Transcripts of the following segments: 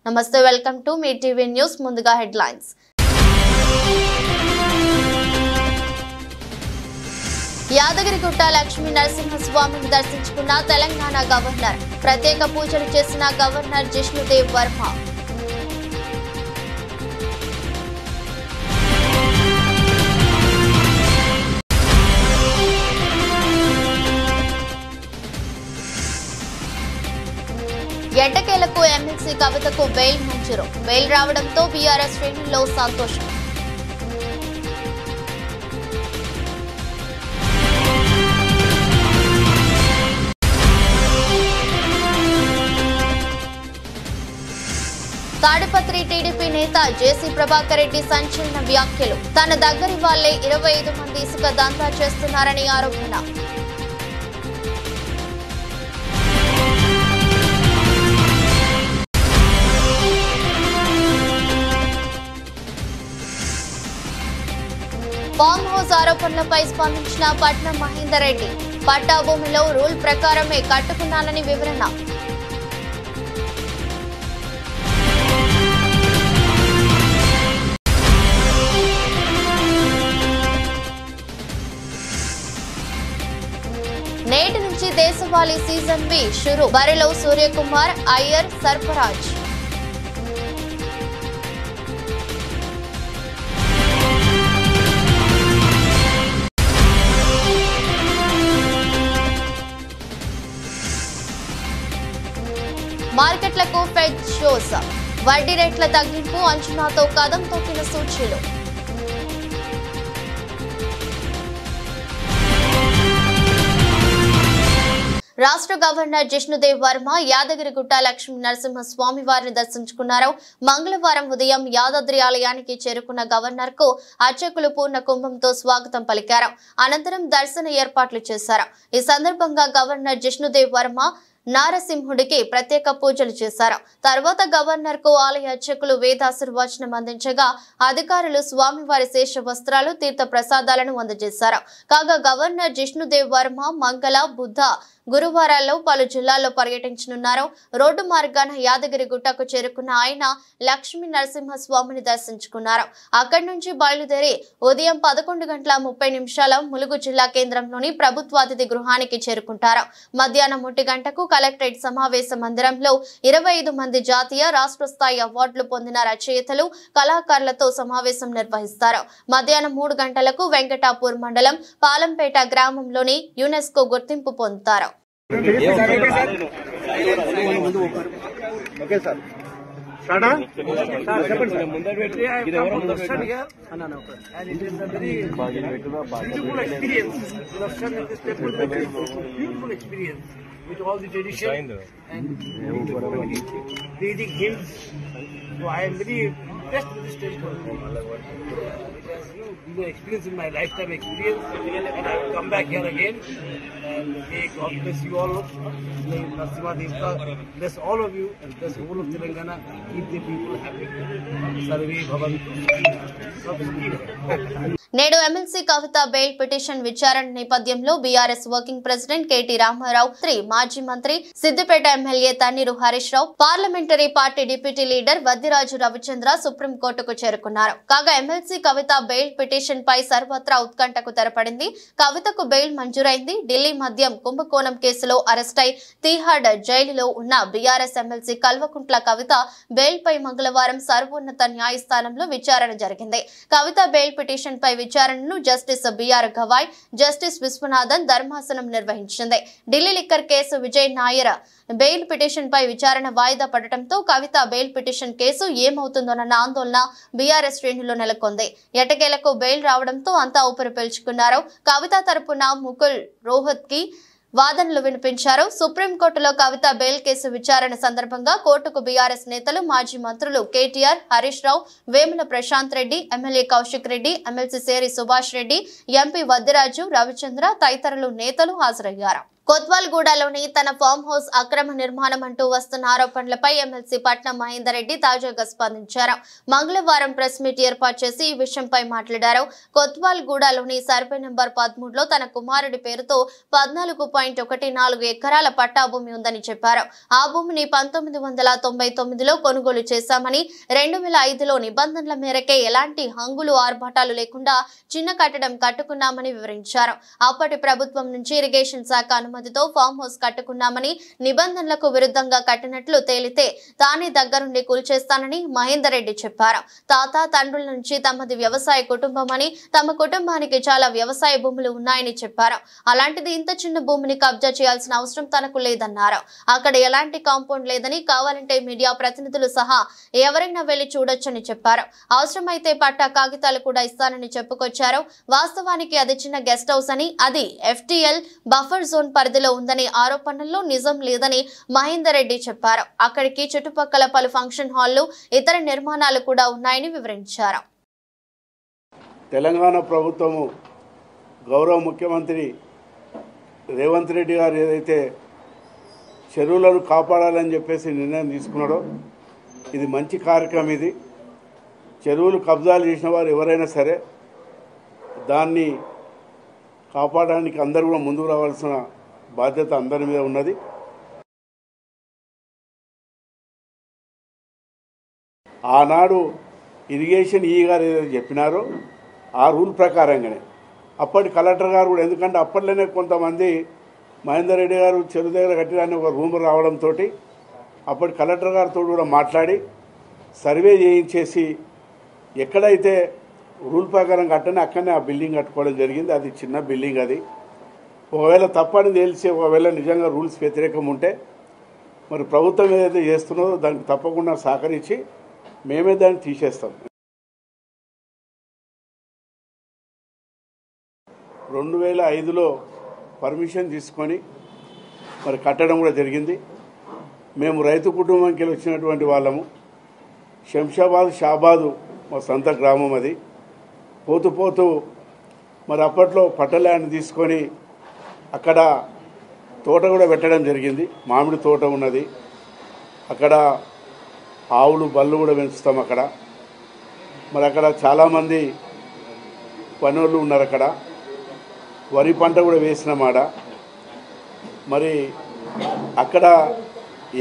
నమస్తే, welcome to me TV news. ముందుగా headlines. Yadagirigutta Lakshmi నరసింహస్వామిని దర్శించుకున్న తెలంగాణ గవర్నర్. ప్రత్యేక పూజలు చేసిన గవర్నర్ జిష్ణుదేవ్ వర్మ. ఎట్టకేలకు ఎమ్మెల్సీ కవితకు బెయిల్ మంజూరు. బెయిల్ రావడంతో బీఆర్ఎస్ శ్రేణుల్లో సంతోషం. తాడిపత్రి టీడీపీ నేత జేసీ ప్రభాకర్ రెడ్డి సంచలన వ్యాఖ్యలు. తన దగ్గరి వాళ్లే 25 మంది ఇసుక దందా చేస్తున్నారని ఆరోపణ. ఫామ్ హౌస్ ఆరోపణలపై స్పందించిన పట్నం మహేందర్ రెడ్డి. పట్టా భూమిలో రూల్ ప్రకారమే కట్టుకున్నానని వివరణ. నేటి నుంచి దేశవాళీ సీజన్ బి షురు. బరిలో సూర్యకుమార్, అయ్యర్, సర్ఫరాజ్. మార్కెట్లకు ఫెడ్ షోస్. వడ్డీ రేట్ల తగ్గింపు అంచనాతో కదం తొక్కిన సూచీలు. రాష్ట్ర గవర్నర్ జిష్ణుదేవ్ వర్మ యాదగిరిగుట్ట లక్ష్మీ నరసింహస్వామి వారిని దర్శించుకున్నారు. మంగళవారం ఉదయం యాదాద్రి ఆలయానికి చేరుకున్న గవర్నర్ కు అర్చకులు పూర్ణ కుంభంతో స్వాగతం పలికారు. అనంతరం దర్శన ఏర్పాట్లు చేశారు. ఈ సందర్భంగా గవర్నర్ జిష్ణుదేవ్ వర్మ నారసింహుడికి ప్రత్యేక పూజలు చేశారు. తర్వాత గవర్నర్ కు ఆలయ అర్చకులు వేదాశీర్వచనం అందించగా అధికారులు స్వామివారి శేష వస్త్రాలు, తీర్థ ప్రసాదాలను అందజేశారు. కాగా గవర్నర్ జిష్ణుదేవ్ వర్మ మంగళ, బుధ, గురువారాల్లో పలు జిల్లాల్లో పర్యటించనున్నారు. రోడ్డు మార్గాన యాదగిరిగుట్టకు చేరుకున్న ఆయన లక్ష్మీ నరసింహస్వామిని దర్శించుకున్నారు. అక్కడి నుంచి బయలుదేరి ఉదయం 11:30 ములుగు జిల్లా కేంద్రంలోని ప్రభుత్వ అతిథి గృహానికి చేరుకుంటారు. మధ్యాహ్నం 1 గంటకు కలెక్టరేట్ సమావేశ మందిరంలో 25 మంది జాతీయ, రాష్ట్ర స్థాయి అవార్డులు పొందిన రచయితలు, కళాకారులతో సమావేశం నిర్వహిస్తారు. మధ్యాహ్నం 3 గంటలకు వెంకటాపూర్ మండలం పాలంపేట గ్రామంలోని యునెస్కో గుర్తింపు పొందుతారు. With all the tradition and Vedic hymns, so I am very impressed with this temple. It has been an experience in my lifetime experience, and I will come back here again. And may God bless you all. May Narasimha Devta bless all of you and bless the whole of Telangana. Keep the people happy. Sarve Bhavantu. నేడు MLC Kavitha bail petition విచారణ నేపథ్యంలో BRS working president KT Rama Rao, మాజీ మంత్రి Siddipet MLA Thanneeru Harish Rao, parliamentary party deputy leader Vaddiraju Ravichandra సుప్రీంకోర్టుకు చేరుకున్నారు. కాగా MLC Kavitha bail petition పై సర్వత్రా ఉత్కంఠకు తెరపడింది. కవితకు బెయిల్ మంజూరైంది. ఢిల్లీ మద్యం కుంభకోణం కేసులో అరెస్టై తీహార్ జైలులో ఉన్న BRS MLC Kalvakuntla Kavitha bail పై మంగళవారం సర్వోన్నత న్యాయస్థానంలో విచారణ జరిగింది. కవిత బెయిల్ పిటిషన్ పై విచారణను జస్టిస్ బిఆర్ గవాయ్, జస్టిస్ విశ్వనాథన్ ధర్మాసనం నిర్వహించింది. Delhi liquor case Vijay Nair bail petition పై విచారణ వాయిదా పడటంతో కవిత బెయిల్ పిటిషన్ కేసు ఏమవుతుందోనన్న ఆందోళన బీఆర్ఎస్ శ్రేణుల్లో నెలకొంది. ఎట్టకేలకు బెయిల్ రావడంతో అంతా ఊపిరి పీల్చుకున్నారు. కవిత తరపున ముకుల్ రోహత్ కి వాదనలు వినిపించారు. సుప్రీంకోర్టులో కవిత బెయిల్ కేసు విచారణ సందర్భంగా కోర్టుకు బీఆర్ఎస్ నేతలు, మాజీ మంత్రులు కేటీఆర్, హరీష్ రావు, వేముల ప్రశాంత్ రెడ్డి, ఎమ్మెల్యే కౌశిక్ రెడ్డి, ఎమ్మెల్సీ సేరి సుభాష్ రెడ్డి, ఎంపీ వద్దిరాజు, రవిచంద్ర తదితరులు నేతలు హాజరయ్యారు. కొత్వాల్గూడలోని తన ఫామ్ హౌస్ అక్రమ నిర్మాణం అంటూ వస్తున్న ఆరోపణలపై ఎమ్మెల్సీ పట్నం మహేందర్ రెడ్డి తాజాగా స్పందించారు. మంగళవారం ప్రెస్ మీట్ ఏర్పాటు చేసి ఈ విషయంపై మాట్లాడారు. కొత్వాల్గూడలోని సర్వే నంబర్ 13లో తన కుమారుడి పేరుతో 14.14 ఎకరాల పట్టా భూమి ఉందని చెప్పారు. ఆ భూమిని 1999లో కొనుగోలు చేశామని 2005లో నిబంధనల మేరకే ఎలాంటి హంగులు ఆర్భాటాలు లేకుండా చిన్న కట్టడం కట్టుకున్నామని వివరించారు. అప్పటి ప్రభుత్వం నుంచి ఇరిగేషన్ శాఖ అనుమతితో ఫామ్ హౌస్ కట్టుకున్నామని, నిబంధనలకు విరుద్ధంగా కట్టినట్లు తేలితే తానే దగ్గరుండి కూల్చేస్తానని మహేందర్ రెడ్డి చెప్పారు. తాత తండ్రుల నుంచి తమది వ్యవసాయ కుటుంబమని, తమ కుటుంబానికి చాలా వ్యవసాయ భూములు ఉన్నాయని చెప్పారు. అలాంటిది ఇంత చిన్న భూమిని కబ్జా చేయాల్సిన అవసరం తనకు లేదన్నారు. అక్కడ ఎలాంటి కాంపౌండ్ లేదని, కావాలంటే మీడియా ప్రతినిధులు సహా ఎవరైనా వెళ్లి చూడొచ్చని చెప్పారు. అవసరమైతే పట్టా కాగితాలు కూడా ఇస్తానని చెప్పుకొచ్చారు. వాస్తవానికి అది చిన్న గెస్ట్ హౌస్ అని, అది FTL బఫర్ జోన్ పరిధిలో ఉందని ఆరోపణల్లో నిజం లేదని మహేందర్ రెడ్డి చెప్పారు. అక్కడికి చుట్టుపక్కల పలు ఫంక్షన్ హాళ్లు, ఇతర నిర్మాణాలు కూడా ఉన్నాయని వివరించారు. తెలంగాణ ప్రభుత్వము గౌరవ ముఖ్యమంత్రి రేవంత్ రెడ్డి గారు ఏదైతే చెరువులను కాపాడాలని చెప్పేసి నిర్ణయం తీసుకున్నాడో ఇది మంచి కార్యక్రమం. ఇది చెరువులు కబ్జాలు చేసిన వారు ఎవరైనా సరే దాన్ని కాపాడడానికి అందరూ కూడా ముందుకు రావాల్సిన బాధ్యత అందరి మీద ఉన్నది. ఆనాడు ఇరిగేషన్ గారు ఏదైతే చెప్పినారో ఆ రూల్ ప్రకారంగానే అప్పటి కలెక్టర్ గారు కూడా, ఎందుకంటే అప్పట్లోనే కొంతమంది మహేందర్ రెడ్డి గారు చెరువు దగ్గర కట్టిన ఒక రూమర్ రావడంతో అప్పటి కలెక్టర్ గారితో కూడా మాట్లాడి సర్వే చేయించేసి ఎక్కడైతే రూల్ ప్రకారం కట్టని అక్కడనే ఆ బిల్డింగ్ కట్టుకోవడం జరిగింది. అది చిన్న బిల్డింగ్. అది ఒకవేళ తప్పని తెలిసి, ఒకవేళ నిజంగా రూల్స్ వ్యతిరేకం ఉంటే మరి ప్రభుత్వం ఏదైతే చేస్తున్నదో దానికి తప్పకుండా సహకరించి మేమే దాన్ని తీసేస్తాం. 2005లో పర్మిషన్ తీసుకొని మరి కట్టడం కూడా జరిగింది. మేము రైతు కుటుంబంకి వచ్చినటువంటి వాళ్ళము. శంషాబాద్ షాబాదు మా సొంత గ్రామం. అది పోతూ పోతూ మరి అప్పట్లో పట్టల్యాండ్ తీసుకొని అక్కడ తోట కూడా పెట్టడం జరిగింది. మామిడి తోట ఉన్నది అక్కడ. ఆవులు బళ్ళు కూడా పెంచుతాం అక్కడ. మరి అక్కడ చాలామంది పనులు ఉన్నారు. అక్కడ వరి పంట కూడా వేసినామాడ. మరి అక్కడ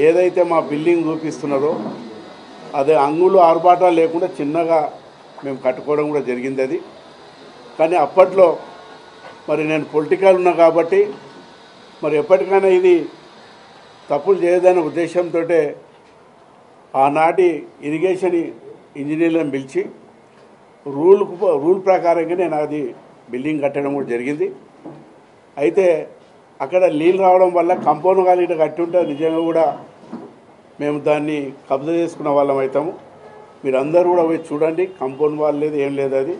ఏదైతే మా బిల్డింగ్ చూపిస్తున్నారో అదే అంగులు ఆర్భాటాలు లేకుండా చిన్నగా మేము కట్టుకోవడం కూడా జరిగింది. అది కానీ అప్పట్లో మరి నేను పొలిటికల్ ఉన్నా కాబట్టి మరి ఎప్పటికైనా ఇది తప్పులు చేయదనే ఉద్దేశంతో ఆనాటి ఇరిగేషన్ ఇంజనీర్లను పిలిచి రూల్ ప్రకారంగా నేను అది బిల్డింగ్ కట్టడం కూడా జరిగింది. అయితే అక్కడ నీళ్ళు రావడం వల్ల కంపౌండ్ కాలిట కట్టి ఉంటే నిజంగా కూడా మేము దాన్ని కబ్జా చేసుకున్న వాళ్ళం అవుతాము. మీరందరూ కూడా పోయి చూడండి. కంపౌండ్ వాల్ లేదు, ఏం లేదు. అది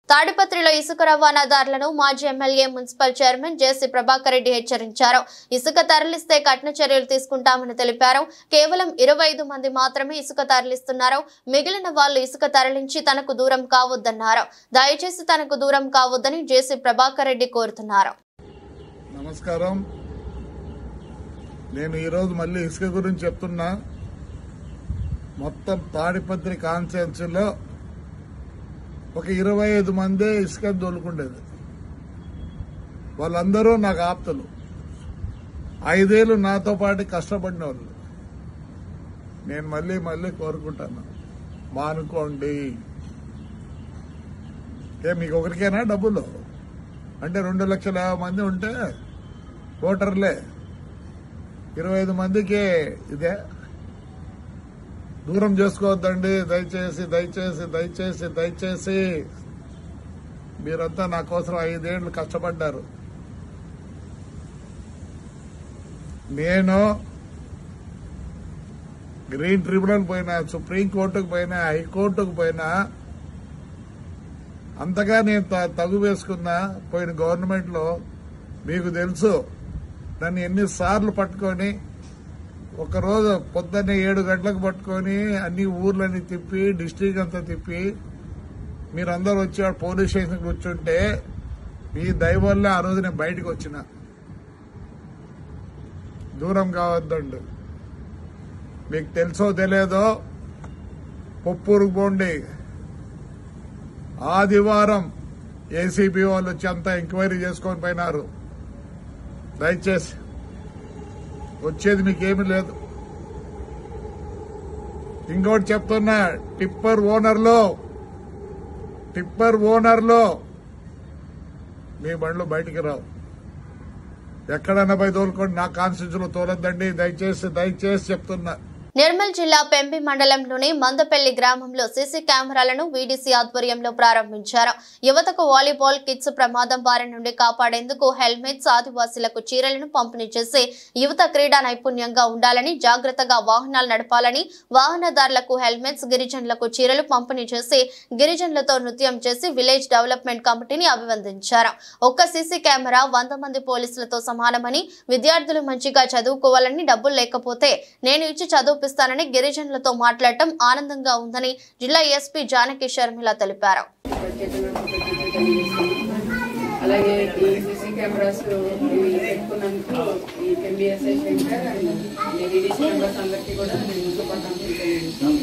తాడిపత్రిలో ఇసుక రవాణాదారులను మాజీ ఎమ్మెల్యే మున్సిపల్ చైర్మన్ జేసీ ప్రభాకర్ రెడ్డి హెచ్చరించారు. ఇసుక తరలిస్తే కఠిన చర్యలు తీసుకుంటామని తెలిపారు. కేవలం 25 మంది మాత్రమే ఇసుక తరలిస్తున్నారు. మిగిలిన వాళ్ళు ఇసుక తరలించి తనకు దూరం కావద్దన్నారు. దయచేసి తనకు దూరం కావద్దని జేసీ ప్రభాకర్ రెడ్డి కోరుతున్నారు. నమస్కారం. నేను ఈరోజు మళ్ళీ ఇసుక గురించి చెప్తున్నా. మొత్తం తాడిపత్రి కాన్స్టిట్యున్సీలో ఒక 25 మందే ఇసుక దొలుకుండేది. వాళ్ళందరూ నాకు ఆప్తులు. 5 ఏళ్ళు నాతో పాటు కష్టపడిన వాళ్ళు. నేను మళ్ళీ మళ్ళీ కోరుకుంటాను, మానుకోండి. మీకు ఒకరికైనా డబ్బులు అంటే 2,50,000 మంది ఉంటే ఓటర్లే, 25 మందికే ఇదే. దూరం చేసుకోవద్దండి. దయచేసి దయచేసి దయచేసి దయచేసి మీరంతా నా కోసం 5 ఏళ్లు కష్టపడ్డారు. నేను గ్రీన్ ట్రిబ్యునల్ పోయినా, సుప్రీంకోర్టుకు పోయినా, హైకోర్టుకు పోయినా, అంతగా నేను తగు వేసుకున్నా. పోయిన గవర్నమెంట్లో మీకు తెలుసు నన్ను ఎన్నిసార్లు పట్టుకొని, ఒకరోజు పొద్దున్నే 7 గంటలకు పట్టుకొని అన్ని ఊర్లని తిప్పి, డిస్ట్రిక్ట్ అంతా తిప్పి, మీరందరూ వచ్చి పోలీస్ స్టేషన్ కూర్చుంటే మీ దయ వల్ల ఆ రోజు నేను బయటకు వచ్చిన. దూరం కావద్దండి. మీకు తెలుసో తెలియదో పొప్పూరుకు పోండి. ఆదివారం ఏసీబీ వాళ్ళు వచ్చి అంతా ఎంక్వైరీ చేసుకొని పోయినారు. దయచేసి వచ్చేది మీకేమీ లేదు. ఇంకోటి చెప్తున్నా, టిప్పర్ ఓనర్లో మీ బండ్లు బయటికి రావు. ఎక్కడన్నా పోయి తోలుకోండి, నా కాన్స్టిట్యూన్సీలో తోలొద్దండి. దయచేసి చెప్తున్నా. నిర్మల్ జిల్లా పెంబి మండలంలోని మందపల్లి గ్రామంలో సీసీ కెమెరాలను వీడీసీ ఆధ్వర్యంలో ప్రారంభించారు. యువతకు వాలీబాల్ కిట్స్, ప్రమాదం బారి నుండి కాపాడేందుకు హెల్మెట్స్, ఆదివాసీలకు చీరలను పంపిణీ చేసి యువత క్రీడా నైపుణ్యంగా ఉండాలని, జాగ్రత్తగా వాహనాలు నడపాలని, వాహనదారులకు హెల్మెట్స్, గిరిజనులకు చీరలు పంపిణీ చేసి గిరిజనులతో నృత్యం చేసి విలేజ్ డెవలప్మెంట్ కమిటీని అభినందించారు. ఒక్క సీసీ కెమెరా 100 మంది పోలీసులతో సమానమని, విద్యార్థులు మంచిగా చదువుకోవాలని, డబ్బులు లేకపోతే నేను ఇచ్చి చదువు స్తానని గిరిజనులతో మాట్లాడటం ఆనందంగా ఉందని జిల్లా ఎస్పీ జానకి శర్మిల తెలిపారు. అలాగే ఈ సీసీ కెమెరాస్ పెట్టుకున్నందుకు ఈ ఎంబీఎస్ఐ శంకర్ వీడీసీ మెంబర్స్ అందరికీ కూడా నేను శుభాకాంక్షలు తెలియజేస్తాను.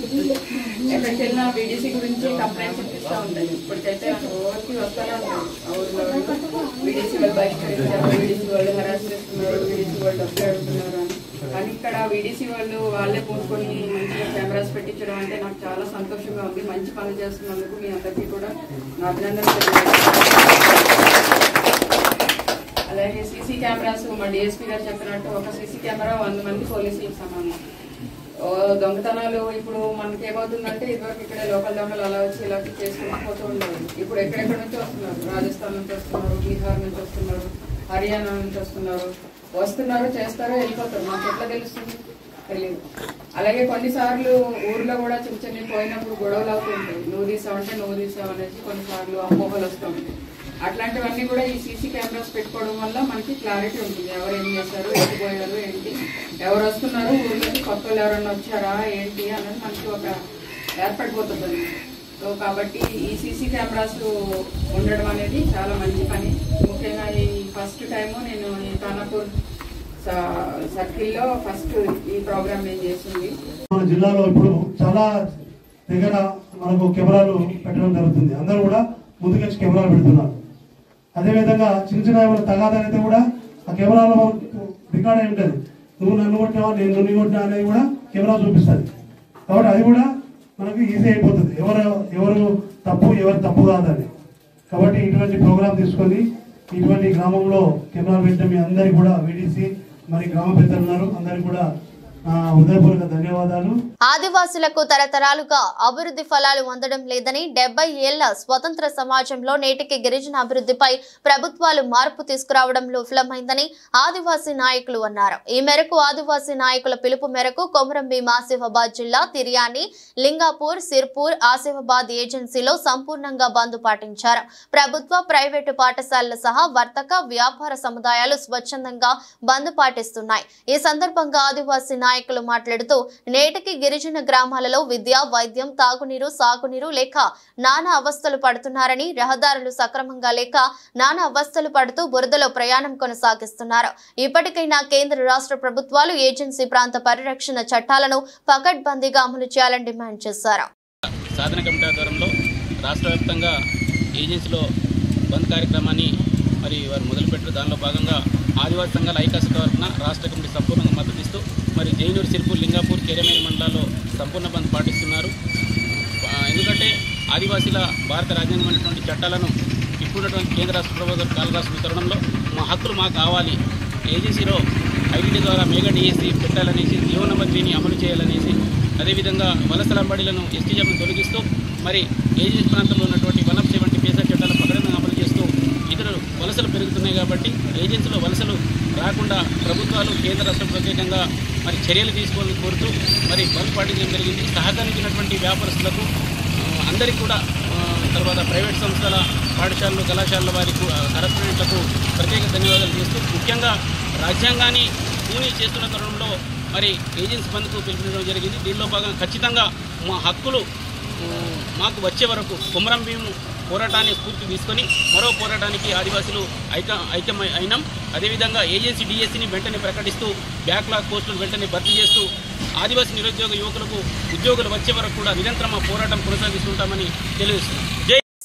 ఎక్కడికి వెళ్ళినా వీడీసీ గురించి కంప్లైంట్స్ ఇప్పిస్తూ ఉంటాయి. ఇప్పటికైతే ఓవర్కి వస్తూనే ఉంటాయి. ఊళ్ళో వీడీసీ వాళ్ళు బహిష్కరించారు, వీడీసీ వాళ్ళు హెరాస్ చేస్తున్నారు, వీడీసీ వాళ్ళు డబ్బులు అడుగుతున్నారు అని. కానీ ఇక్కడ వీడీసీ వాళ్ళు వాళ్ళే పూనుకొని మంచిగా కెమెరాస్ పెట్టించడం అంటే నాకు చాలా సంతోషంగా ఉంది. మంచి పనులు చేస్తున్నందుకు మీ అందరికీ కూడా నా అభినందనలు తెలియజేస్తాను. అలాగే సీసీ కెమెరాస్ మా డిఎస్పీ గారు చెప్పినట్టు ఒక సీసీ కెమెరా 100 మంది పోలీసులకు సమానం. దొంగతనాలు ఇప్పుడు మనకి ఏమవుతుందంటే ఇదివరకు ఇక్కడ లోకల్ దొంగలు అలా వచ్చి ఇలా చేసుకుంటూ పోతూ ఉండేది. ఇప్పుడు ఎక్కడెక్కడ నుంచి వస్తున్నారు, రాజస్థాన్ నుంచి వస్తున్నారు, బీహార్ నుంచి వస్తున్నారు, హర్యానా నుంచి వస్తున్నారు, చేస్తారో వెళ్ళిపోతారు. మాకు ఎట్లా తెలుస్తుంది? తెలియదు. అలాగే కొన్నిసార్లు ఊర్లో కూడా చిన్న చిన్న పోయినప్పుడు గొడవలు అవుతూ ఉంటాయి. నువ్వు తీసావు అనేసి కొన్నిసార్లు అపోహలు వస్తూ ఉంటాయి. అట్లాంటివన్నీ కూడా ఈ సీసీ కెమెరాస్ పెట్టుకోవడం వల్ల మనకి క్లారిటీ ఉంటుంది. ఎవరు ఏం చేశారు, ఎటు పోయారు, ఏంటి, ఎవరు వస్తున్నారు, ఊర్లోకి కొత్త వాళ్ళు ఎవరన్నా వచ్చారా ఏంటి అన్నది మనకి ఒక ఏర్పడిపోతుంది. సో కాబట్టి ఈ సీసీ కెమెరాస్ ఉండడం అనేది చాలా మంచి పని. ముఖ్యంగా ఈ ఫస్ట్ టైము నేను ఈ ఖానాపూర్ సర్కిల్లో ఫస్ట్ ఈ ప్రోగ్రామ్ నేను చేసింది. మన జిల్లాలో ఇప్పుడు చాలా దగ్గర మనకు కెమెరాలు పెట్టడం జరుగుతుంది. అందరూ కూడా ముందుకొచ్చి కెమెరాలు పెడుతున్నారు. అదేవిధంగా చిన్న చిన్న ఏమైనా తగాదైతే కూడా ఆ కెమెరాలో రికార్డ్ అయి ఉంటుంది. నువ్వు నన్ను కొట్టినావా, నేను నిన్ను కొట్టినా అనేది కూడా కెమెరా చూపిస్తుంది. కాబట్టి అది కూడా మనకు ఈజీ అయిపోతుంది, ఎవరు తప్పు కాదని. కాబట్టి ఇటువంటి ప్రోగ్రాం తీసుకొని ఇటువంటి గ్రామంలో కెమెరాలు పెట్టిన మీ అందరికీ కూడా వీడీసీ మరి గ్రామ పెద్దలు ఉన్నారు, అందరికి కూడా హృదయపూర్వక ధన్యవాదాలు. ఆదివాసులకు తరతరాలుగా అభివృద్ధి ఫలాలు అందడం లేదని 70 ఏళ్ల స్వతంత్ర సమాజంలో నేటికి గిరిజన అభివృద్ధిపై ప్రభుత్వాలు మార్పు తీసుకురావడంలో విఫలమైందని ఆదివాసీ నాయకులు అన్నారు. ఈ మేరకు ఆదివాసీ నాయకుల పిలుపు మేరకు కొమరం భీం ఆసిఫాబాద్ జిల్లా తిర్యాని, లింగాపూర్, సిర్పూర్, ఆసిఫాబాద్ ఏజెన్సీలో సంపూర్ణంగా బంద్ పాటించారు. ప్రభుత్వ, ప్రైవేటు పాఠశాలలు సహా వర్తక, వ్యాపార సముదాయాలు స్వచ్ఛందంగా బంద్ పాటిస్తున్నాయి. ఈ సందర్భంగా ఆదివాసీ నాయకులు మాట్లాడుతూ నేటికి గిరిజన గ్రామాలలో విద్య, వైద్యం, తాగునీరు, సాగునీరు లేక నానా అవస్థలు పడుతున్నారని, రహదారులు సక్రమంగా లేక నానా అవస్థలు పడుతూ బురదలో ప్రయాణం కొనసాగిస్తున్నారు. ఇప్పటికైనా కేంద్ర, రాష్ట్ర ప్రభుత్వాలు ఏజెన్సీ ప్రాంత పరిరక్షణ చట్టాలను పకడ్బందీగా అమలు చేయాలని డిమాండ్ చేశారు. సాధన కమిటీ ఆధ్వర్యంలో రాష్ట్ర వ్యాప్తంగా ఏజెన్సీలో బంద్ కార్యక్రమాన్ని మరి వారు మొదలుపెట్టారు. దానిలో భాగంగా ఆదివాసీ సంఘాల ఐకాస తరఫున రాష్ట్ర కమిటీ సంపూర్ణంగా మద్దతిస్తూ మరి జైనూరు, సిర్పూర్, లింగాపూర్, కెరమేలి మండలాల్లో సంపూర్ణ బంద్ పాటిస్తున్నారు. ఎందుకంటే ఆదివాసీల భారత రాజ్యాంగమైనటువంటి చట్టాలను ఇప్పుడున్నటువంటి కేంద్ర రాష్ట్ర ప్రభుత్వం కాలరాష్ట్ర తరుణంలో మా హక్కులు మాకు కావాలి, ఏజెన్సీలో ఐడీటీ ద్వారా మెగా డిఎస్సీ పెట్టాలనేసి, జీవో నెంబర్ 3ని అమలు చేయాలనేసి, అదేవిధంగా వలసల అంబడీలను ఎస్టీ జాబ్ను తొలగిస్తూ మరి ఏజెన్సీ ప్రాంతంలో ఉన్నటువంటి 170 PSR చట్టాలను పకడంగా అమలు చేస్తూ ఇతర వలసలు పెరుగుతున్నాయి. కాబట్టి ఏజెన్సీలో వలసలు రాకుండా ప్రభుత్వాలు కేంద్ర రాష్ట్ర ప్రత్యేకంగా మరి చర్యలు తీసుకోవాలని కోరుతూ మరి బంద్ పాటించడం జరిగింది. సహకరించినటువంటి వ్యాపారస్తులకు అందరికీ కూడా, తర్వాత ప్రైవేట్ సంస్థల, పాఠశాలలు, కళాశాలల వారికి, కరస్పాండెంట్లకు ప్రత్యేక ధన్యవాదాలు చేస్తూ ముఖ్యంగా రాజ్యాంగాన్ని పూని చేస్తున్న తరుణంలో మరి ఏజెన్సీ బంద్కు పిలుపునివ్వడం జరిగింది. దీనిలో భాగంగా ఖచ్చితంగా మా హక్కులు మాకు వచ్చే వరకు కొమరం భీం పోరాటాన్ని స్ఫూర్తి తీసుకొని మరో పోరాటానికి ఆదివాసులు ఐక్యం అయినాం. అదేవిధంగా ఏజెన్సీ డిఎస్సిని వెంటనే ప్రకటిస్తూ బ్యాక్లాగ్ పోస్టులు వెంటనే భర్తీ చేస్తూ ఆదివాసీ నిరుద్యోగ యువకులకు ఉద్యోగులు వచ్చే వరకు కూడా నిరంతరం పోరాటం కొనసాగిస్తుంటామని తెలియజేస్తున్నాం.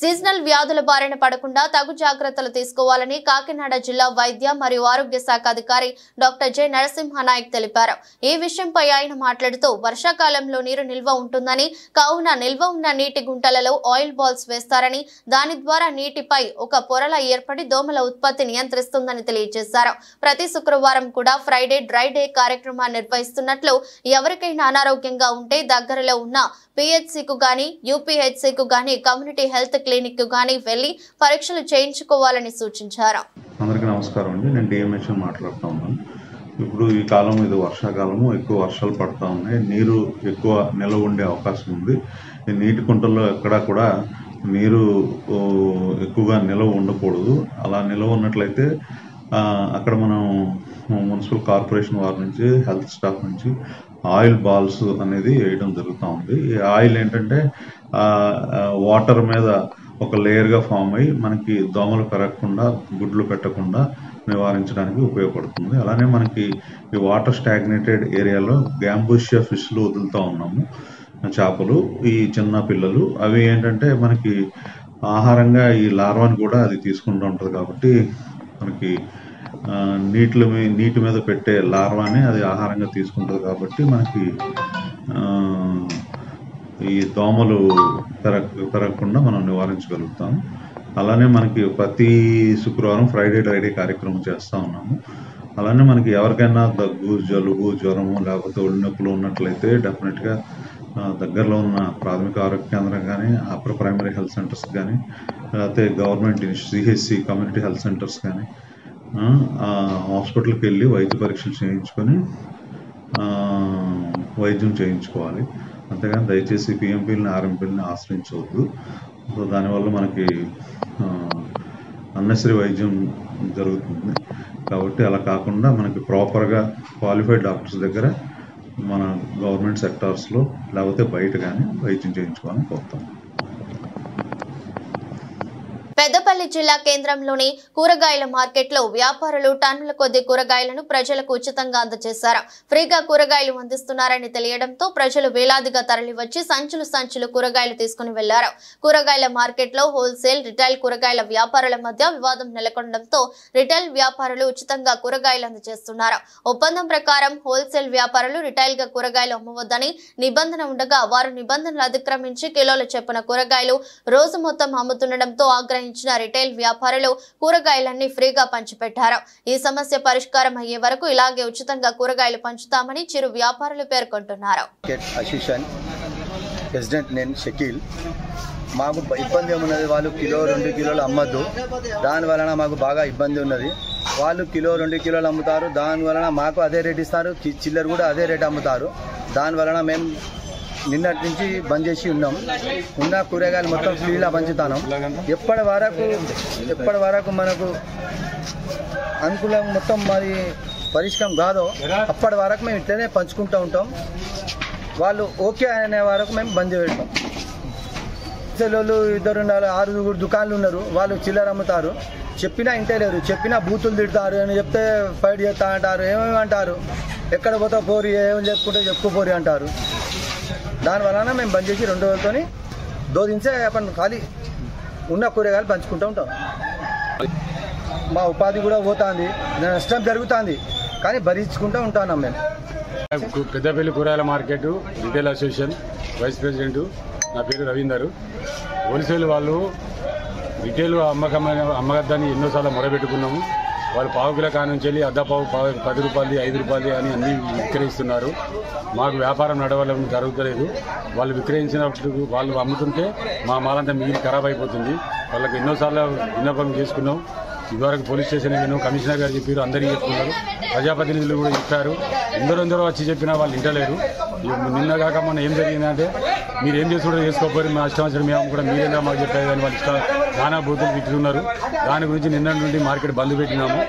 సీజనల్ వ్యాధుల బారిన పడకుండా తగు జాగ్రత్తలు తీసుకోవాలని కాకినాడ జిల్లా వైద్య మరియు ఆరోగ్య శాఖ అధికారి డాక్టర్ జె నరసింహనాయక్ తెలిపారు. ఈ విషయంపై ఆయన మాట్లాడుతూ వర్షాకాలంలో నీరు నిల్వ ఉంటుందని, కావున నిల్వ ఉన్న నీటి గుంటలలో ఆయిల్ బాల్స్ వేస్తారని, దాని ద్వారా నీటిపై ఒక పొరల ఏర్పడి దోమల ఉత్పత్తి నియంత్రిస్తుందని తెలియజేశారు. ప్రతి శుక్రవారం కూడా ఫ్రైడే డ్రై డే కార్యక్రమాన్ని నిర్వహిస్తున్నట్లు, ఎవరికైనా అనారోగ్యంగా ఉంటే దగ్గరలో ఉన్న పిహెచ్సికు గాని, యూపీహెచ్సికు గాని, కమ్యూనిటీ హెల్త్ క్లినిక్ కు గాని వెళ్లి పరీక్షలు చేయించుకోవాలని సూచించారు. అందరికీ నమస్కారం అండి. నేను డిఎంహెచ్ మాట్లాడుతూ ఉన్నాను. ఇప్పుడు ఈ కాలం ఇది వర్షాకాలము, ఎక్కువ వర్షాలు పడతా ఉన్నాయి, నీరు ఎక్కువ నిల్వ ఉండే అవకాశం ఉంది. ఈ నీటి కుంటల్లో ఎక్కడా కూడా నీరు ఎక్కువగా నిల్వ ఉండకూడదు. అలా నిల్వ ఉన్నట్లయితే అక్కడ మనం మున్సిపల్ కార్పొరేషన్ వారి నుంచి, హెల్త్ స్టాఫ్ నుంచి ఆయిల్ బాల్స్ అనేది వేయడం జరుగుతూ ఉంది. ఈ ఆయిల్ ఏంటంటే వాటర్ మీద ఒక లేయర్గా ఫామ్ అయ్యి మనకి దోమలు పెరగకుండా, గుడ్లు పెట్టకుండా నివారించడానికి ఉపయోగపడుతుంది. అలానే మనకి ఈ వాటర్ స్టాగ్నేటెడ్ ఏరియాలో గ్యాంబూషియా ఫిష్లు వదులుతూ ఉన్నాము, చేపలు, ఈ చిన్న పిల్లలు. అవి ఏంటంటే మనకి ఆహారంగా ఈ లార్వాని కూడా అది తీసుకుంటూ ఉంటుంది. కాబట్టి మనకి నీటి మీద పెట్టే లార్వాని అది ఆహారంగా తీసుకుంటుంది. కాబట్టి మనకి ఈ దోమలు పెరగకుండా మనం నివారించగలుగుతాం. అలానే మనకి ప్రతి శుక్రవారం ఫ్రైడే డ్రై డే కార్యక్రమం చేస్తూ ఉన్నాము. అలానే మనకి ఎవరికైనా దగ్గు, జలుబు, జ్వరము లేకపోతే ఒళ్ళు నొప్పులు ఉన్నట్లయితే డెఫినెట్గా దగ్గరలో ఉన్న ప్రాథమిక ఆరోగ్య కేంద్రం కానీ, అప్పర్ ప్రైమరీ హెల్త్ సెంటర్స్ కానీ, లేకపోతే government CHC community health centres కానీ హాస్పిటల్కి వెళ్ళి వైద్య పరీక్షలు చేయించుకొని వైద్యం చేయించుకోవాలి. అంతేగాని దయచేసి పిఎంపీలని, ఆర్ఎంపీలని ఆశ్రయించవద్దు. సో దానివల్ల మనకి అన్నెసరీ వైద్యం జరుగుతుంది. కాబట్టి అలా కాకుండా మనకి ప్రాపర్గా క్వాలిఫైడ్ డాక్టర్స్ దగ్గర మన గవర్నమెంట్ సెక్టార్స్లో లేకపోతే బయట కానీ వైద్యం చేయించుకోవాలని కోరుతాం. పెద్దపల్లి జిల్లా కేంద్రంలోని కూరగాయల మార్కెట్లో వ్యాపారులు టన్నుల కొద్ది కూరగాయలను ప్రజలకు ఉచితంగా అందజేశారు. ఫ్రీగా కూరగాయలు అందిస్తున్నారని తెలియడంతో ప్రజలు వేలాదిగా తరలివచ్చి సంచులు కూరగాయలు తీసుకుని వెళ్లారు. కూరగాయల మార్కెట్లో హోల్సేల్, రిటైల్ కూరగాయల వ్యాపారుల మధ్య వివాదం నెలకొనడంతో రిటైల్ వ్యాపారులు ఉచితంగా కూరగాయలు అందజేస్తున్నారు. ఒప్పందం ప్రకారం హోల్సేల్ వ్యాపారులు రిటైల్ గా కూరగాయలు అమ్మవద్దని నిబంధన ఉండగా వారు నిబంధనలు అతిక్రమించి కిలోల చొప్పున కూరగాయలు రోజు మొత్తం అమ్ముతుండటంతో ఆగ్రహించిన రిటైల్ వ్యాపారులు కూరగాయలన్నీ ఫ్రీగా పంచిపెట్టారు. ఈ సమస్య పరిష్కారం అయ్యే వరకు ఇలాగే ఉచితంగా కూరగాయలు పంచుతామని చిరు వ్యాపారులు పేర్కొంటున్నారు. ప్రెసిడెంట్ నేను షకీల్. మాకు ఇబ్బంది ఏమున్నది, వాళ్ళు కిలో 2 కిలోలు అమ్మద్దు, దాని వలన మాకు బాగా ఇబ్బంది ఉన్నది. వాళ్ళు కిలో 2 కిలోలు అమ్ముతారు, దాని వలన మాకు అదే రేట్ ఇస్తారు, చిల్లర కూడా అదే రేట్ అమ్ముతారు. దాని వలన మేము నిన్నటి నుంచి బంద్ చేసి ఉన్నాం. ఉన్న కూరగాయలు మొత్తం ఫ్రీలా పంచుతాను. ఎప్పటి వరకు మనకు అనుకూలం మొత్తం మరి పరిష్కారం కాదో అప్పటి వరకు మేము ఇట్లనే పంచుకుంటూ ఉంటాం. వాళ్ళు ఓకే అనే వరకు మేము బంద్ చేస్తాం. వాళ్ళు 2-6 దుకాణాలు ఉన్నారు, వాళ్ళు చిల్లర అమ్ముతారు. చెప్పినా ఇంటలేరు, చెప్పినా బూతులు తిడతారు అని చెప్తే ఫైట్ చేస్తా అంటారు, ఏమేమి అంటారు, ఎక్కడ పోతా పోరి, ఏమని చెప్పుకుంటే చెప్పుకోపోరి అంటారు. దానివలన మేము బంద్ చేసి 2 రోజులతోని దోదించే అప్పుడు ఖాళీ ఉన్న కూరగాయలు పంచుకుంటూ ఉంటాం. మా ఉపాధి కూడా పోతుంది, నష్టం జరుగుతుంది, కానీ భరించుకుంటూ ఉంటున్నాం. మేము పెద్దపల్లి కూరగాయల market retail association vice president. నా పేరు రవీందర్. హోల్సేల్ వాళ్ళు రిటైల్ అమ్మగద్దని ఎన్నోసార్లు మొరబెట్టుకున్నాము. వాళ్ళు పావు కిలో కానుంచి వెళ్ళి అద్దపావు 10 రూపాయలు, 5 రూపాయలు అని అన్నీ విక్రయిస్తున్నారు. మాకు వ్యాపారం నడవడం జరుగుతలేదు. వాళ్ళు విక్రయించినప్పుడు వాళ్ళు అమ్ముతుంటే మా మాలంతా మిగిలి ఖరాబ్ అయిపోతుంది. వాళ్ళకి ఎన్నోసార్లు విన్నపం చేసుకున్నాం. ఇదివరకు పోలీస్ స్టేషన్ వెళ్ళినాం, కమిషనర్ గారు చెప్పారు, అందరికీ చెప్పుకున్నారు, ప్రజాప్రతినిధులు కూడా చెప్పారు. ఎందరో వచ్చి చెప్పినా వాళ్ళు వింటలేరు. నిన్నగాక మొన్న ఏం జరిగిందంటే, మీరు ఏం చేసుకుంటారో చేసుకోకపోయి మా ఇష్టం మేము కూడా మీరేనా మాకు చెప్పేది అని వాళ్ళు ఇష్టం నానా బూతులు తిట్టున్నారు. దాని గురించి నిన్న నుండి మార్కెట్ బంద్ పెట్టినాము.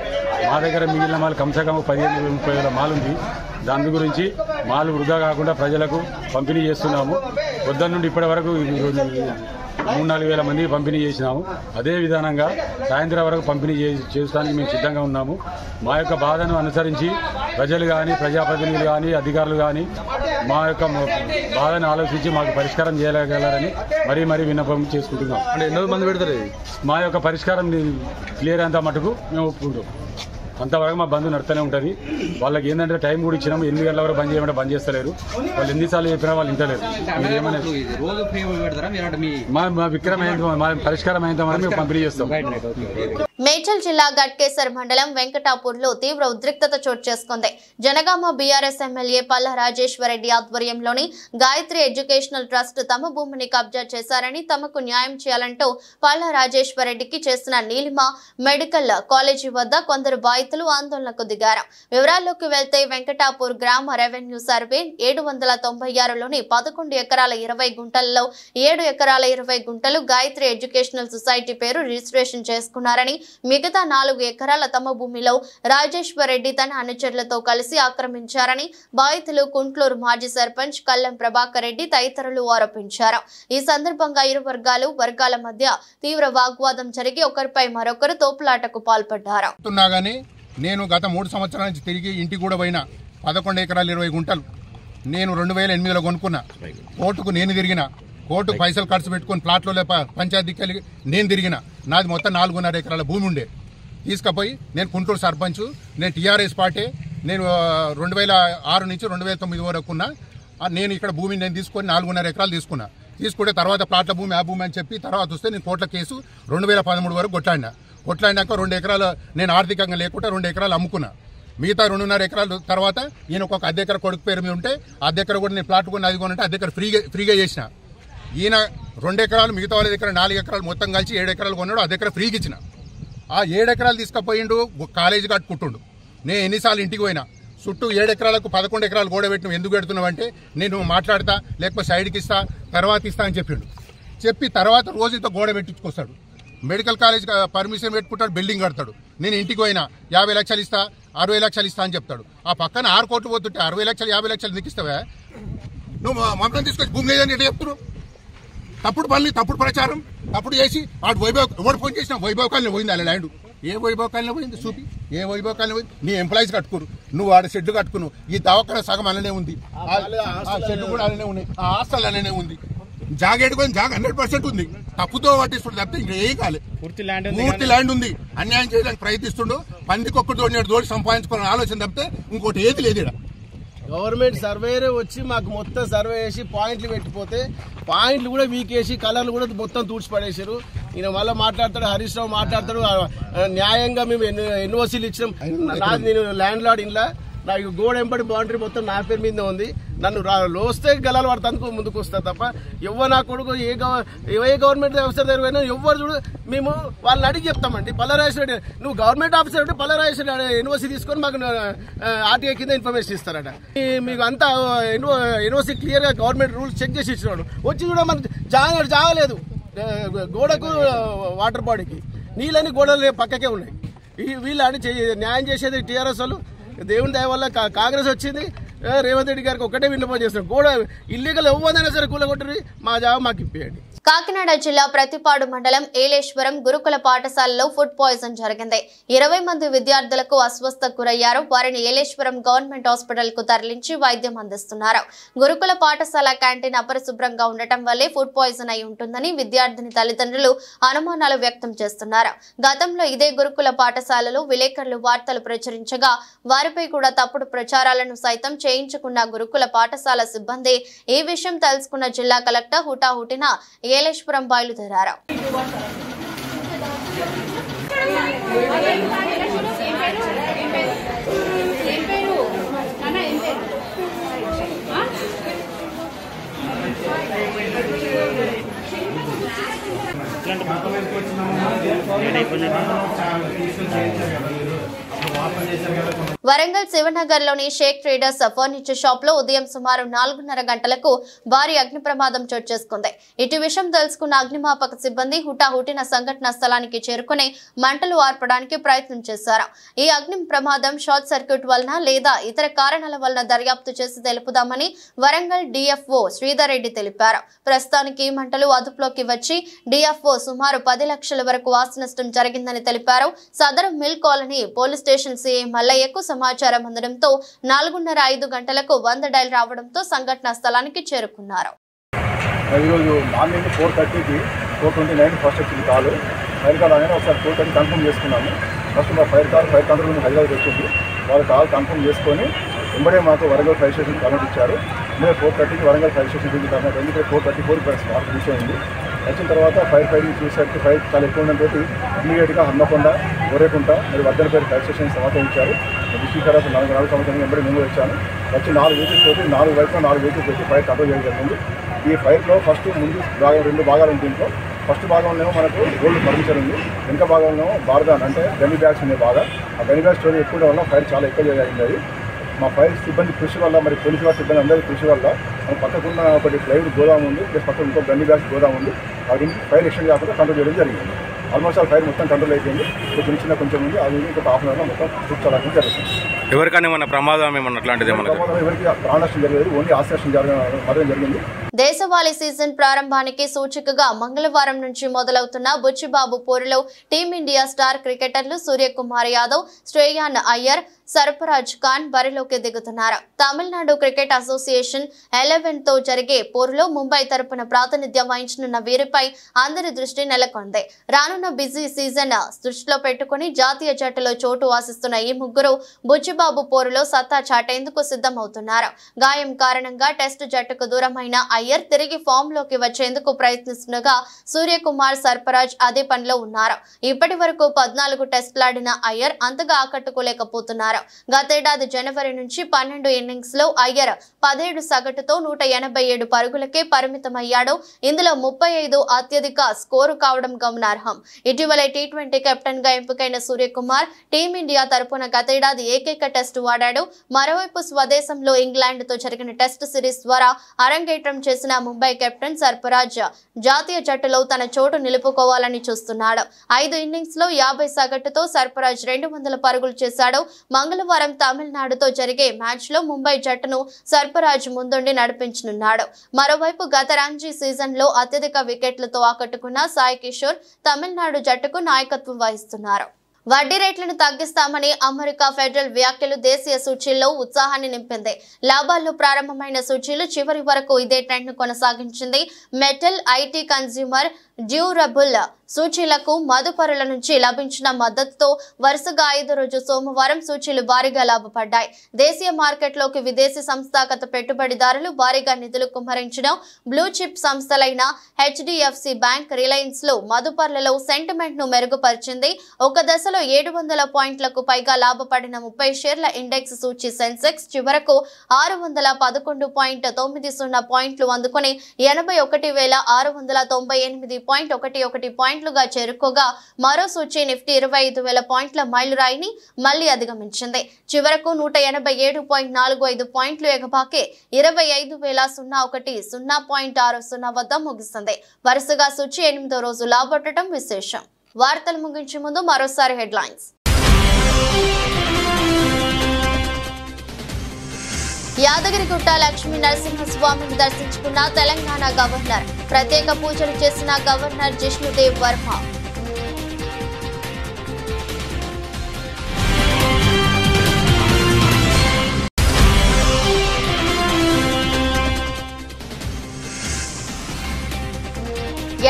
మా దగ్గర మిగిలిన మాలు కమ్సకం 15-30 వేల మాలు ఉంది. దాని గురించి మాలు వృధా కాకుండా ప్రజలకు పంపిణీ చేస్తున్నాము. పొద్దున్న నుండి ఇప్పటి వరకు 3-4 వేల మందికి పంపిణీ చేసినాము. అదే విధానంగా సాయంత్రం వరకు పంపిణీ చేయడానికి మేము సిద్ధంగా ఉన్నాము. మా యొక్క బాధను అనుసరించి ప్రజలు కానీ, ప్రజాప్రతినిధులు కానీ, అధికారులు కానీ మా యొక్క బాధను ఆలోచించి మాకు పరిష్కారం చేయగలరని మరీ విన్నపం చేసుకుంటున్నాం. అంటే ఎన్నో మంది పెడతారు? మా యొక్క పరిష్కారం క్లియర్ అంత మటుకు మేము ఒప్పుకుంటాం. అంతవరకు మా బంద్ నడుతూనే ఉంటుంది. వాళ్ళకి ఏంటంటే టైం కూడా ఇచ్చినాము. 8 గంటల వరకు బంద్ చేయమంటే బంద్ చేస్తలేరు. వాళ్ళు ఎన్నిసార్లు చెప్పినా వాళ్ళు ఇంటలేరు. మా విక్రమ మా పరిష్కారం అయినంత వరకు మేము పంపిణీ చేస్తాం. మేడ్చల్ జిల్లా గట్కేసర్ మండలం వెంకటాపూర్లో తీవ్ర ఉద్రిక్తత చోటు చేసుకుంది. జనగామ బీఆర్ఎస్ ఎమ్మెల్యే పల్లా రాజేశ్వరరెడ్డి ఆధ్వర్యంలోని గాయత్రి ఎడ్యుకేషనల్ ట్రస్ట్ తమ భూమిని కబ్జా చేశారని, తమకు న్యాయం చేయాలంటూ పల్లా రాజేశ్వరరెడ్డికి చేసిన నీలిమ మెడికల్ కాలేజీ వద్ద కొందరు బాధితులు ఆందోళనకు దిగారు. వివరాల్లోకి వెళ్తే వెంకటాపూర్ గ్రామ రెవెన్యూ సర్వే 796లోని 11 ఎకరాల 20 గుంటల్లో 7 ఎకరాల 20 గుంటలు గాయత్రి ఎడ్యుకేషనల్ సొసైటీ పేరు రిజిస్ట్రేషన్ చేసుకున్నారని, మిగతా 4 ఎకరాల తమ భూమిలో రాజేశ్వరరెడ్డి తన అనుచరులతో కలిసి ఆక్రమించారని బాధితులు కుంట్లూరు మాజీ సర్పంచ్ కల్లం ప్రభాకర్ రెడ్డి తదితరులు ఆరోపించారు. ఈ సందర్భంగా ఇరు వర్గాల మధ్య తీవ్ర వాగ్వాదం జరిగి ఒకరిపై మరొకరు తోపులాటకు పాల్పడ్డారు. నేను గత 3 సంవత్సరాల నుంచి తిరిగి ఇంటికి కూడా పోయిన 11 ఎకరాలు 20 గుంటలు నేను 2008లో కొనుక్కున్నా. కోర్టుకు నేను తిరిగిన, కోర్టు పైసలు ఖర్చు పెట్టుకుని ప్లాట్లో పంచాయతీకి వెళ్ళి నేను తిరిగిన. నాది మొత్తం 4.5 ఎకరాల భూమి ఉండే. తీసుకుపోయి నేను కుంటూరు సర్పంచ్, నేను టీఆర్ఎస్ పార్టీ. నేను 2006 నుంచి 2009 వరకు ఉన్నా. నేను ఇక్కడ భూమిని నేను తీసుకొని 4.5 ఎకరాలు తీసుకుంటే తర్వాత ప్లాట్ల భూమి ఆ భూమి అని చెప్పి తర్వాత వస్తే నేను కోర్టుల కేసు 2013 వరకు కొట్లాడినాక 2 ఎకరాలు నేను ఆర్థికంగా లేకుండా 2 ఎకరాలు అమ్ముకున్నా. మిగతా 2.5 ఎకరాలు తర్వాత ఈయన ఒక అద్దె ఎకర కొడుకు పేరు మీద ఉంటే అద్దె ఎకర కూడా నేను ప్లాట్ కొని అది కొనంటే అద్దె ఎకర ఫ్రీగా చేసిన. ఈయన 2 ఎకరాలు, మిగతా వాళ్ళ దగ్గర 4 ఎకరాలు మొత్తం కలిసి 7 ఎకరాలు కొన్నాడు. అద్దె ఎకర ఫ్రీగా ఇచ్చిన. ఆ 7 ఎకరాలు తీసుకుపోయిండు, కాలేజీ కట్టుకుంటుండు. నేను ఎన్నిసార్లు ఇంటికి పోయినా చుట్టూ 7 ఎకరాలకు 11 ఎకరాలు గోడ పెట్టిన. ఎందుకు పెడుతున్నావు అంటే నేను మాట్లాడతా, లేకపోతే సైడ్కి ఇస్తా, తర్వాత ఇస్తా అని చెప్పి తర్వాత రోజు ఇంత గోడ పెట్టించుకొస్తాడు. మెడికల్ కాలేజ్ పర్మిషన్ పెట్టుకుంటాడు, బిల్డింగ్ కడతాడు. నేను ఇంటికి పోయినా 50 లక్షలు ఇస్తా, 60 లక్షలు ఇస్తా అని చెప్తాడు. ఆ పక్కన 6 కోట్లు పోతుంటే 60 లక్షలు 50 లక్షలు నీకు ఇస్తావా? నువ్వు మమ్మల్ని తీసుకొచ్చి భూమి లేదని ఎట్లా చెప్తున్నావు? తప్పుడు పనులు, తప్పుడు ప్రచారం, తప్పుడు చేసి వాడు ఎవడు ఫోన్ చేసినా వైభవ్ కాలనీ పోయింది. అలా ల్యాండ్ ఏ వైభవ్ కాలనీ పోయింది చూపి, ఏ వైభవ్ కాలనీ పోయింది? నీ ఎంప్లాయీస్ కట్టుకోరు, నువ్వు ఆడ షెడ్లు కట్టుకున్నావు. ఈ దవాఖాన సగం అలానే ఉంది, ఆ షెడ్లు కూడా అలానే ఉన్నాయి, ఆ హాస్టల్ అలానే ఉంది. జాగేడుకొని 100% ఉంది. తప్పుతో పట్టిస్తుండే తప్పితే ఇంకా ఏం కాలేదు. పూర్తి ల్యాండ్ ఉంది. అన్యాయం చేయడానికి ప్రయత్నిస్తుండో పందికొక్కటి తోటి సంపాదించుకోవాలని ఆలోచన తప్పితే ఇంకోటి ఏది లేదు. గవర్నమెంట్ సర్వేరే వచ్చి మాకు మొత్తం సర్వే చేసి పాయింట్లు పెట్టిపోతే పాయింట్లు కూడా వీకేసి కలర్లు కూడా మొత్తం తూడ్చిపడేసారు. ఈయన మళ్ళీ మాట్లాడతాడు, హరీష్ రావు మాట్లాడతాడు, న్యాయంగా మేము ఎన్ఓసీలు ఇచ్చినాం. నాది నేను ల్యాండ్ లార్డ్ ఇంట్లో నాకు గోడ ఎంపడి బౌండరీ మొత్తం నా పేరు మీద ఉంది. నన్ను లోస్తే గలాలు పడతాను ముందుకు వస్తా తప్ప ఎవరు నా కొడుకు ఏ గవర్నమెంట్ ఆఫీసర్ దగ్గర పోయినా ఎవరు చూడు మేము వాళ్ళని అడిగి చెప్తామండి. పల్లరాజేశ్వర నువ్వు గవర్నమెంట్ ఆఫీసర్ అంటే పల్లరాజేశ్వర ఎన్ఓసీ తీసుకొని మాకు ఆర్టీఐ కింద ఇన్ఫర్మేషన్ ఇస్తారట. మీకు అంతా ఎన్ఓసీ క్లియర్ గా గవర్నమెంట్ రూల్స్ చెక్ చేసి ఇచ్చినాడు. వచ్చి కూడా మనకు జాగలేదు. గోడకు వాటర్ బాడీకి నీళ్ళని గోడలు పక్కకే ఉన్నాయి. వీళ్ళని న్యాయం చేసేది టీఆర్ఎస్ వాళ్ళు. దేవుని దయ వల్ల కాంగ్రెస్ వచ్చింది. రేవంత్ రెడ్డి గారికి ఒకటే విన్నపం చేస్తున్నారు, గోడ ఇల్లీగల్ ఎవ్వదైనా సరే కూలగొట్టరు, మా జాబ్ మాకు ఇప్పేయండి. కాకినాడ జిల్లా ప్రతిపాడు మండలం ఏలేశ్వరం గురుకుల పాఠశాలలో ఫుడ్ పాయిజన్ జరిగింది. 20 మంది విద్యార్థులకు అస్వస్థకు గురయ్యారు. వారిని ఏలేశ్వరం గవర్నమెంట్ హాస్పిటల్ కు తరలించి వైద్యం అందిస్తున్నారు. గురుకుల పాఠశాల క్యాంటీన్ అపరిశుభ్రంగా ఉండటం వల్లే ఫుడ్ పాయిజన్ అయి ఉంటుందని విద్యార్థిని తల్లిదండ్రులు అనుమానాలు వ్యక్తం చేస్తున్నారు. గతంలో ఇదే గురుకుల పాఠశాలలో విలేకరులు వార్తలు ప్రచురించగా వారిపై కూడా తప్పుడు ప్రచారాలను సైతం చేయించుకున్న గురుకుల పాఠశాల సిబ్బంది ఈ విషయం తెలుసుకున్న జిల్లా కలెక్టర్ హుటాహుటిన ఏలేశ్వరం బయలుదేరారు. వరంగల్ శివనగర్ లోని షేక్ ట్రేడర్స్ ఫర్నిచర్ షాప్ లో ఉదయం సుమారు 4:30 గంటలకు భారీ అగ్ని ప్రమాదం చోటు చేసుకుంది. ఇటు విషయం తెలుసుకున్న అగ్నిమాపక సిబ్బంది హుటాహుటిన సంఘటనా స్థలానికి చేరుకుని మంటలు ఆర్పడానికి ప్రయత్నం చేశారు. ఈ అగ్ని ప్రమాదం షార్ట్ సర్క్యూట్ వలన లేదా ఇతర కారణాల వలన దర్యాప్తు చేసి తెలుపుదామని వరంగల్ డిఎఫ్ఓ శ్రీధర్ రెడ్డి తెలిపారు. ప్రస్తుతానికి మంటలు అదుపులోకి వచ్చి డిఎఫ్ఓ సుమారు 10 లక్షల వరకు ఆస్తి నష్టం జరిగిందని తెలిపారు. సదరు mill colony police station CI మల్లయ్యకు సమాచారం అందడంతో 4:30-5 గంటలకు 100 డైల్ రావడంతో సంఘటనా స్థలానికి చేరుకున్నారు. ఈరోజు మార్నింగ్ 4:30కి 4:29 ఫస్ట్ వచ్చింది కాలు. ఫైర్ కాల్ అనేది ఒకసారి 4:30 కన్ఫర్మ్ చేసుకున్నాము. ఫస్ట్ మా ఫైర్ కంట్రోల్ నుండి హైదరాబాద్ వచ్చింది. వాళ్ళు కాల్ కన్ఫర్మ్ చేసుకొని వెంబడే మాకు వరంగల్ ఫైర్ స్టేషన్ కరెంట్ ఇచ్చారు. మేము 4:30కి వరంగల్ ఫైర్ స్టేషన్ దిగి కరెంట్ ఎందుకంటే 4:34 స్పాట్ రీచ్ అయింది. వచ్చిన తర్వాత ఫైరింగ్ చూసేసరికి ఫైర్ చాలా ఎక్కువ ఉండడంతో ఇమీడియట్గా హన్మకొండ, గొర్రెకుంట మరియు వర్ధనపేట ఫైర్ స్టేషన్ సమాచారం ఇచ్చారు. శ్రీకారం 4 సంవత్సరాలు వెంబడి మేము వచ్చాను. వచ్చి 4 వెహికల్స్ తోటి 4 వైపున 4 వెహికల్స్ పెట్టి ఫైర్ కంట్రోల్ చేయడం జరిగింది. ఈ ఫైర్లో ఫస్ట్ ముందు భాగం 2 భాగాలు ఉంది. దీంట్లో ఫస్ట్ భాగంలో మనకు గోల్డ్ ఫర్నిచర్ ఉంది. వెనుక భాగంలో బార్దాన్ అంటే గన్ని బ్యాగ్స్ ఉన్నాయి. బాగా ఆ గన్ని బ్యాగ్స్ స్టోరీ ఎక్కువ వల్ల ఫైర్ చాలా ఎక్కువ జరిగింది. అది మా ఫైర్ సిబ్బంది కృషి వల్ల మరి పోలీసు వారి సిబ్బంది అందరి కృషి వల్ల మన పక్కకున్న ఒకటి ప్లైవుడ్ గోదాం ఉంది, ప్లస్ పక్కన ఇంకో గన్ని బ్యాగ్స్ గోదాం ఉంది. అది ఫైర్ ఎక్స్టెండ్ కాకుండా కంట్రోల్ చేయడం జరిగింది. ఆల్మోస్ట్ ఫైర్ మొత్తం కంట్రోల్ అయిపోయింది. కొంచెం ఉంది. అది ఇంకొక హాఫ్ అన్ అవర్లో మొత్తం చూసుకోవడానికి జరుగుతుంది. ఎవరికైనా ఏమన్నా ప్రమాదం ఏమన్నా అట్లాంటిది ఎవరికి ప్రాణ నష్టం జరగలేదు. ఓన్లీ ఆస్తి నష్టం జరగడం జరిగింది. దేశవాళీ సీజన్ ప్రారంభానికి సూచికగా మంగళవారం నుంచి మొదలవుతున్న బుచ్చిబాబు పోరులో టీమిండియా స్టార్ క్రికెటర్లు సూర్యకుమార్ యాదవ్, శ్రేయాన్ అయ్యర్, సర్ఫరాజ్ ఖాన్ బరిలోకి దిగుతున్నారు. తమిళనాడు క్రికెట్ అసోసియేషన్ 11 తో జరిగే పోరులో ముంబై తరపున ప్రాతినిధ్యం వహించనున్న వీరిపై అందరి దృష్టి నెలకొంది. రానున్న బిజీ సీజన్ దృష్టిలో పెట్టుకుని జాతీయ జట్టులో చోటు ఆశిస్తున్న ఈ ముగ్గురు బుచ్చిబాబు పోరులో సత్తా చాటేందుకు సిద్ధమవుతున్నారు. గాయం కారణంగా టెస్టు జట్టుకు దూరమైన అయ్యర్ తిరిగి ఫామ్ లోకి వచ్చేందుకు ప్రయత్నిస్తుండగా సూర్యకుమార్, సర్ఫరాజ్ అదే పనిలో ఉన్నారు. ఇప్పటి వరకు 14 టెస్టులాడిన అయ్యర్ అంతగా ఆకట్టుకోలేకపోతున్నారు. గతేడాది జనవరి నుంచి 12 ఇన్నింగ్స్ లో అయ్యర్ 17 సగటుతో 187 పరుగులకే పరిమితమయ్యాడు. ఇందులో 35 అత్యధిక స్కోరు కావడం గమనార్హం. ఇటీవల టీ20 కెప్టెన్ గా ఎంపికైన సూర్యకుమార్ టీమిండియా తరపున గతేడాది ఏకైక టెస్టు ఆడాడు. మరోవైపు స్వదేశంలో ఇంగ్లాండ్ తో జరిగిన టెస్ట్ సిరీస్ ద్వారా అరంగేట్రం చేసిన ముంబై కెప్టెన్ సర్ఫరాజ్ జాతీయ జట్టులో తన చోటు నిలుపుకోవాలని చూస్తున్నాడు. 5 ఇన్నింగ్స్ లో 50 సగటుతో సర్ఫరాజ్ 200 పరుగులు చేశాడు. మంగళవారం తమిళనాడుతో జరిగే మ్యాచ్ లో ముంబై జట్టును సర్ఫరాజ్ ముందుండి నడిపించనున్నాడు. మరోవైపు గత రంజీ సీజన్ లో అత్యధిక వికెట్లతో ఆకట్టుకున్న సాయి కిషోర్ తమిళనాడు జట్టుకు నాయకత్వం వహిస్తున్నారు. వడ్డీ రేట్లను తగ్గిస్తామని అమెరికా ఫెడరల్ వ్యాఖ్యలు దేశీయ సూచీల్లో ఉత్సాహాన్ని నింపింది. లాభాల్లో ప్రారంభమైన సూచీలు చివరి వరకు ఇదే ట్రెండ్ ను కొనసాగించింది. మెటల్, ఐటీ, కన్స్యూమర్ డ్యూరబుల్ సూచీలకు మదుపరుల నుంచి లభించిన మద్దతుతో వరుసగా 5వ రోజు సోమవారం సూచీలు భారీగా లాభపడ్డాయి. దేశీయ మార్కెట్లోకి విదేశీ సంస్థాగత పెట్టుబడిదారులు భారీగా నిధులు కుమ్మరించడం, బ్లూ చిప్ సంస్థలైన హెచ్డిఎఫ్సి బ్యాంక్, రిలయన్స్ లో మదుపరులలో సెంటిమెంట్ ను మెరుగుపరిచింది. ఒక దశలో 700 పాయింట్లకు పైగా లాభపడిన 30 షేర్ల ఇండెక్స్ సూచీ సెన్సెక్స్ చివరకు 611.90 పాయింట్లు అందుకుని 81,698.11 పాయింట్లుగా చేరుకోగా మరో సూచీ నిఫ్టీ 25,000 పాయింట్ల మైలురాయిని మళ్లీ అధిగమించింది. చివరకు 187.45 పాయింట్లు ఎగబాకే 25,001.60 వద్ద ముగిసింది. వరుసగా సూచీ 8వ రోజు లాభపడటం విశేషం. వార్తలు ముగించే ముందు మరోసారి హెడ్లైన్స్. యాదగిరిగుట్ట లక్ష్మీ నరసింహస్వామిని దర్శించుకున్న తెలంగాణ గవర్నర్. ప్రత్యేక పూజలు చేసిన గవర్నర్ జిష్ణుదేవ్ వర్మ.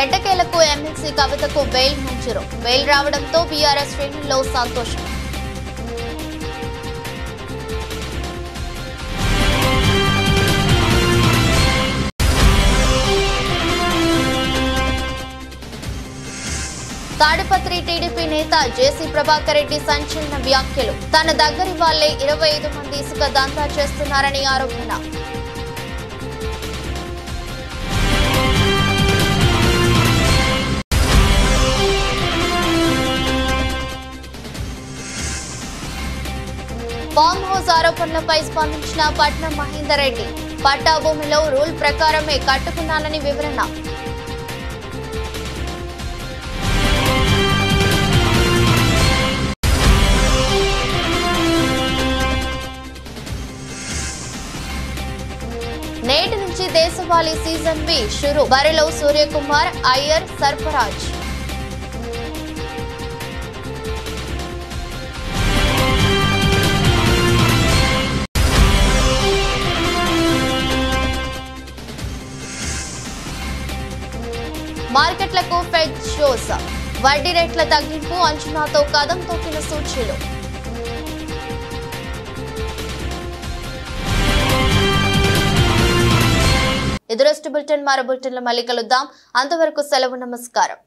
ఎట్టకేలకు ఎమ్మెల్సీ కవితకు బెయిల్ మంజూరు. బెయిల్ రావడంతో బీఆర్ఎస్ శ్రేణుల్లో సంతోషం. తాడిపత్రి టీడీపీ నేత జేసీ ప్రభాకర్ రెడ్డి సంచలన వ్యాఖ్యలు. తన దగ్గరి వాళ్లే 25 మంది ఇసుక దందా చేస్తున్నారని ఆరోపణ. ఆరోపణలపై స్పందించిన పట్నం మహేందర్ రెడ్డి. పట్టా భూమిలో రూల్ ప్రకారమే కట్టుకున్నానని వివరణ. నేటి నుంచి దేశవాళీ సీజన్ బి షురు. బరిలో సూర్యకుమార్, అయ్యర్, సర్ఫరాజ్. మార్కెట్లకు ఫెడ్ షోస్. వడ్డీ రేట్ల తగ్గింపు అంచనాతో కదం తొక్కిన సూచీలు. ఇది రోజు బులెటిన్. మరో బులెటిన్లో మళ్ళీ కలుద్దాం. అంతవరకు సెలవు. నమస్కారం.